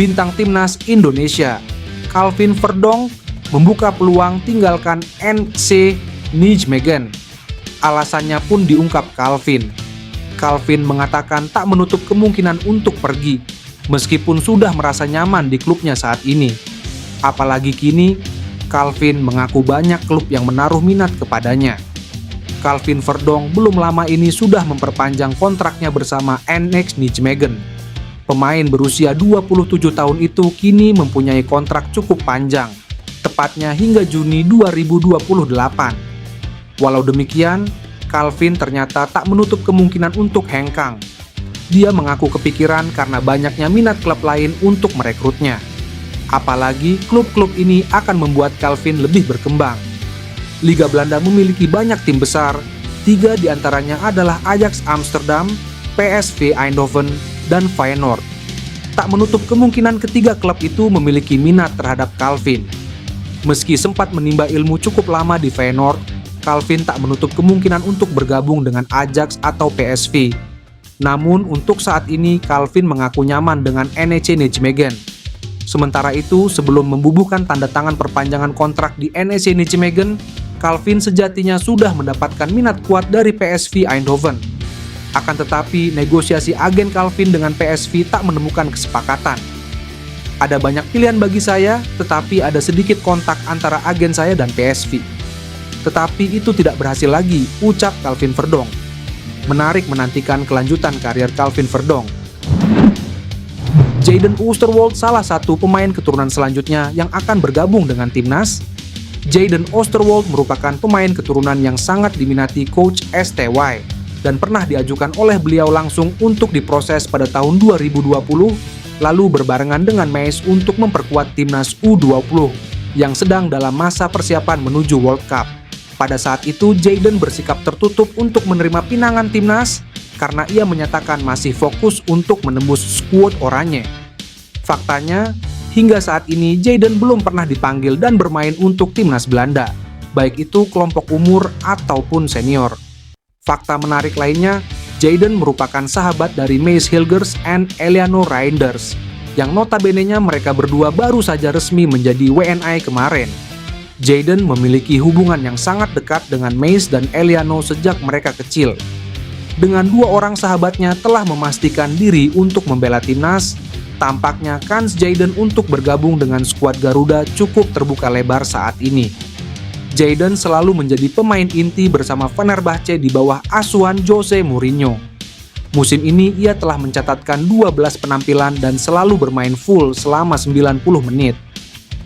bintang timnas Indonesia, Calvin Verdonk, membuka peluang tinggalkan NEC Nijmegen. Alasannya pun diungkap Calvin. Calvin mengatakan tak menutup kemungkinan untuk pergi, meskipun sudah merasa nyaman di klubnya saat ini. Apalagi kini, Calvin mengaku banyak klub yang menaruh minat kepadanya. Calvin Verdonk belum lama ini sudah memperpanjang kontraknya bersama NEC Nijmegen. Pemain berusia 27 tahun itu kini mempunyai kontrak cukup panjang, tepatnya hingga Juni 2028. Walau demikian, Calvin ternyata tak menutup kemungkinan untuk hengkang. Dia mengaku kepikiran karena banyaknya minat klub lain untuk merekrutnya. Apalagi klub-klub ini akan membuat Calvin lebih berkembang. Liga Belanda memiliki banyak tim besar, 3 diantaranya adalah Ajax Amsterdam, PSV Eindhoven, dan Feyenoord. Tak menutup kemungkinan ketiga klub itu memiliki minat terhadap Calvin. Meski sempat menimba ilmu cukup lama di Feyenoord, Calvin tak menutup kemungkinan untuk bergabung dengan Ajax atau PSV. Namun untuk saat ini Calvin mengaku nyaman dengan NEC Nijmegen. Sementara itu, sebelum membubuhkan tanda tangan perpanjangan kontrak di NEC Nijmegen, Calvin sejatinya sudah mendapatkan minat kuat dari PSV Eindhoven. Akan tetapi, negosiasi agen Calvin dengan PSV tak menemukan kesepakatan. Ada banyak pilihan bagi saya, tetapi ada sedikit kontak antara agen saya dan PSV. Tetapi itu tidak berhasil lagi, ucap Calvin Verdonk. Menarik menantikan kelanjutan karier Calvin Verdonk. Jayden Oosterwolde salah satu pemain keturunan selanjutnya yang akan bergabung dengan timnas. Jayden Oosterwolde merupakan pemain keturunan yang sangat diminati Coach STY dan pernah diajukan oleh beliau langsung untuk diproses pada tahun 2020, lalu berbarengan dengan Meis untuk memperkuat timnas U20 yang sedang dalam masa persiapan menuju World Cup. Pada saat itu, Jayden bersikap tertutup untuk menerima pinangan timnas karena ia menyatakan masih fokus untuk menembus skuad oranye. Faktanya, hingga saat ini Jayden belum pernah dipanggil dan bermain untuk timnas Belanda, baik itu kelompok umur ataupun senior. Fakta menarik lainnya, Jayden merupakan sahabat dari Meis Hilgers and Eleanor Reinders, yang notabene-nya mereka berdua baru saja resmi menjadi WNI kemarin. Jayden memiliki hubungan yang sangat dekat dengan Meis dan Eleanor sejak mereka kecil. Dengan 2 orang sahabatnya telah memastikan diri untuk membela timnas, tampaknya kans Jayden untuk bergabung dengan skuad Garuda cukup terbuka lebar saat ini. Jayden selalu menjadi pemain inti bersama Fenerbahce di bawah asuhan Jose Mourinho. Musim ini ia telah mencatatkan 12 penampilan dan selalu bermain full selama 90 menit.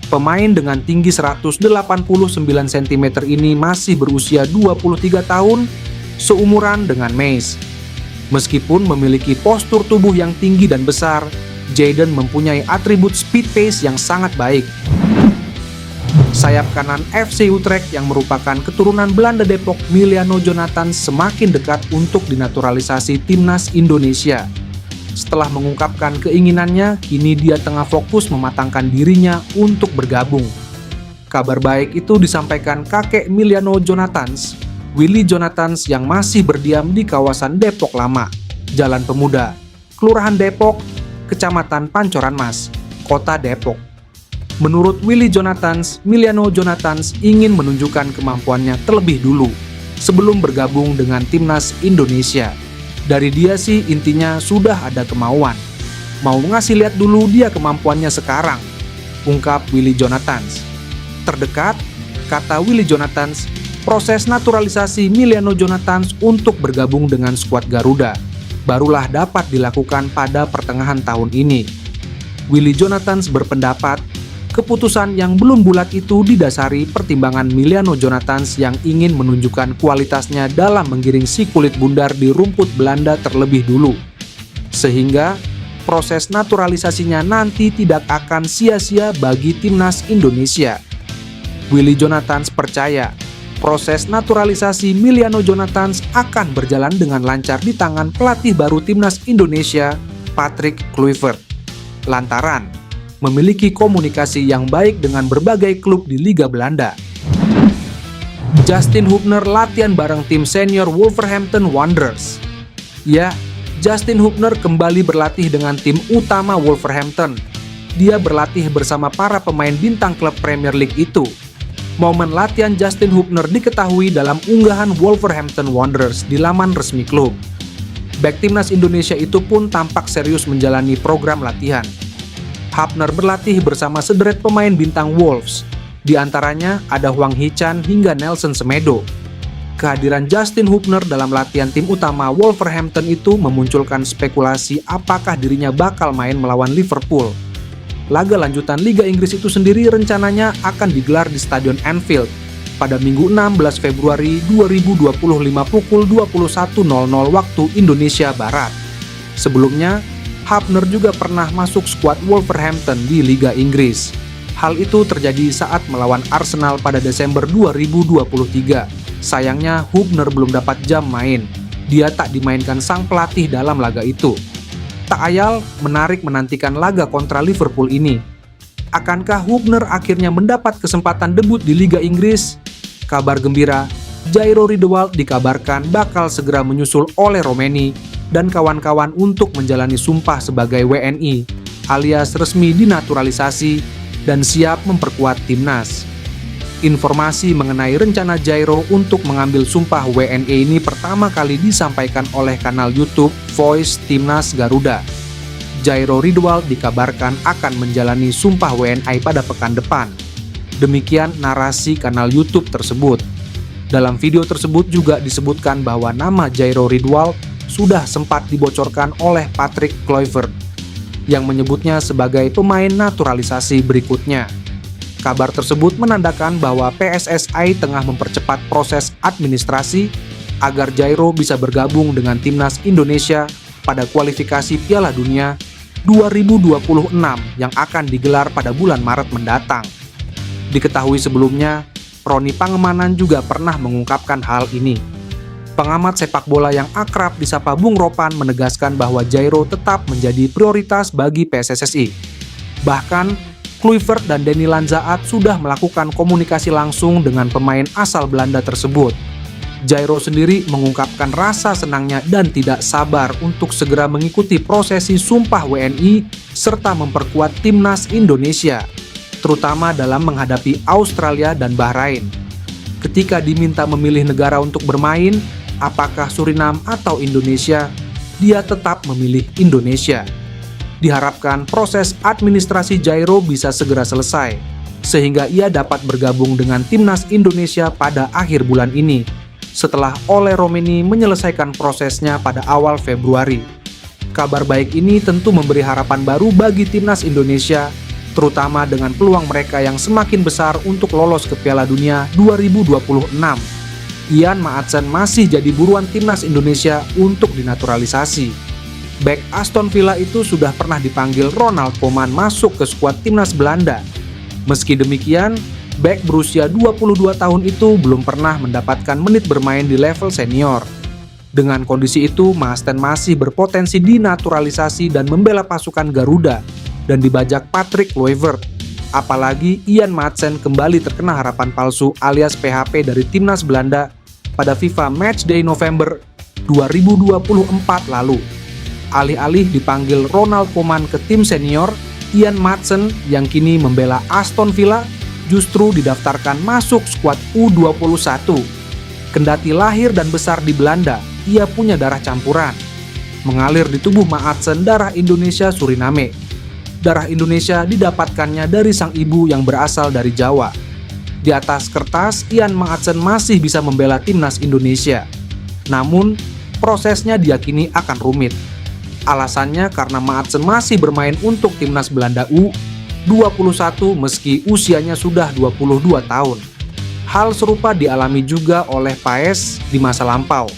Pemain dengan tinggi 189 cm ini masih berusia 23 tahun, seumuran dengan Meis. Meskipun memiliki postur tubuh yang tinggi dan besar, Jayden mempunyai atribut speed pace yang sangat baik. Sayap kanan FC Utrecht yang merupakan keturunan Belanda Depok, Miliano Jonathan, semakin dekat untuk dinaturalisasi timnas Indonesia. Setelah mengungkapkan keinginannya, kini dia tengah fokus mematangkan dirinya untuk bergabung. Kabar baik itu disampaikan kakek Miliano Jonathans, Willy Jonathans, yang masih berdiam di kawasan Depok Lama, Jalan Pemuda, Kelurahan Depok, Kecamatan Pancoran Mas, Kota Depok. Menurut Willy Jonathans, Miliano Jonathans ingin menunjukkan kemampuannya terlebih dulu sebelum bergabung dengan timnas Indonesia. Dari dia sih intinya sudah ada kemauan. Mau ngasih lihat dulu dia kemampuannya sekarang, ungkap Willy Jonathans. Terdekat, kata Willy Jonathans, proses naturalisasi Miliano Jonathans untuk bergabung dengan skuad Garuda barulah dapat dilakukan pada pertengahan tahun ini. Willy Jonathans berpendapat, keputusan yang belum bulat itu didasari pertimbangan Miliano Jonathans yang ingin menunjukkan kualitasnya dalam menggiring si kulit bundar di rumput Belanda terlebih dulu. Sehingga, proses naturalisasinya nanti tidak akan sia-sia bagi timnas Indonesia. Willy Jonathans percaya, proses naturalisasi Miliano Jonathans akan berjalan dengan lancar di tangan pelatih baru timnas Indonesia, Patrick Kluivert, lantaran memiliki komunikasi yang baik dengan berbagai klub di Liga Belanda. Justin Hubner latihan bareng tim senior Wolverhampton Wanderers. Ya, Justin Hubner kembali berlatih dengan tim utama Wolverhampton. dia berlatih bersama para pemain bintang klub Premier League itu. Momen latihan Justin Hubner diketahui dalam unggahan Wolverhampton Wanderers di laman resmi klub. Bek timnas Indonesia itu pun tampak serius menjalani program latihan. Hubner berlatih bersama sederet pemain bintang Wolves, di antaranya ada Hwang Hee-chan hingga Nelson Semedo. Kehadiran Justin Hubner dalam latihan tim utama Wolverhampton itu memunculkan spekulasi apakah dirinya bakal main melawan Liverpool. Laga lanjutan Liga Inggris itu sendiri rencananya akan digelar di Stadion Anfield pada Minggu 16 Februari 2025 pukul 21.00 waktu Indonesia Barat. Sebelumnya, Hubner juga pernah masuk skuad Wolverhampton di Liga Inggris. Hal itu terjadi saat melawan Arsenal pada Desember 2023. Sayangnya Hubner belum dapat jam main. Dia tak dimainkan sang pelatih dalam laga itu. Tak ayal menarik menantikan laga kontra Liverpool ini. Akankah Hubner akhirnya mendapat kesempatan debut di Liga Inggris? Kabar gembira, Jairo Riedewald dikabarkan bakal segera menyusul Ole Romeni dan kawan-kawan untuk menjalani sumpah sebagai WNI, alias resmi dinaturalisasi dan siap memperkuat timnas. Informasi mengenai rencana Jairo untuk mengambil sumpah WNI ini pertama kali disampaikan oleh kanal YouTube Voice Timnas Garuda. Jairo Riedewald dikabarkan akan menjalani sumpah WNI pada pekan depan. Demikian narasi kanal YouTube tersebut. Dalam video tersebut juga disebutkan bahwa nama Jairo Riedewald sudah sempat dibocorkan oleh Patrick Kluivert yang menyebutnya sebagai pemain naturalisasi berikutnya. Kabar tersebut menandakan bahwa PSSI tengah mempercepat proses administrasi agar Jairo bisa bergabung dengan timnas Indonesia pada kualifikasi Piala Dunia 2026 yang akan digelar pada bulan Maret mendatang. Diketahui sebelumnya, Roni Pangemanan juga pernah mengungkapkan hal ini. Pengamat sepak bola yang akrab disapa Bung Ropan menegaskan bahwa Jairo tetap menjadi prioritas bagi PSSI. Bahkan, Kluivert dan Denny Lanzaat sudah melakukan komunikasi langsung dengan pemain asal Belanda tersebut. Jairo sendiri mengungkapkan rasa senangnya dan tidak sabar untuk segera mengikuti prosesi sumpah WNI serta memperkuat timnas Indonesia, terutama dalam menghadapi Australia dan Bahrain. Ketika diminta memilih negara untuk bermain, apakah Suriname atau Indonesia, dia tetap memilih Indonesia. Diharapkan proses administrasi Jairo bisa segera selesai, sehingga ia dapat bergabung dengan timnas Indonesia pada akhir bulan ini, setelah Ole Romeni menyelesaikan prosesnya pada awal Februari. Kabar baik ini tentu memberi harapan baru bagi timnas Indonesia, terutama dengan peluang mereka yang semakin besar untuk lolos ke Piala Dunia 2026. Ian Maatsen masih jadi buruan timnas Indonesia untuk dinaturalisasi. Bek Aston Villa itu sudah pernah dipanggil Ronald Koeman masuk ke skuad timnas Belanda. Meski demikian, bek berusia 22 tahun itu belum pernah mendapatkan menit bermain di level senior. Dengan kondisi itu, Maasten masih berpotensi dinaturalisasi dan membela pasukan Garuda dan dibajak Patrick Kluivert. Apalagi Ian Maatsen kembali terkena harapan palsu alias PHP dari timnas Belanda pada FIFA Matchday November 2024 lalu. Alih-alih dipanggil Ronald Koeman ke tim senior, Ian Maatsen yang kini membela Aston Villa justru didaftarkan masuk skuad U21. Kendati lahir dan besar di Belanda, ia punya darah campuran. Mengalir di tubuh Maatsen darah Indonesia Suriname. Darah Indonesia didapatkannya dari sang ibu yang berasal dari Jawa. Di atas kertas, Ian Maatsen masih bisa membela timnas Indonesia. Namun, prosesnya diyakini akan rumit. Alasannya karena Maatsen masih bermain untuk timnas Belanda U21 meski usianya sudah 22 tahun. Hal serupa dialami juga oleh Paes di masa lampau.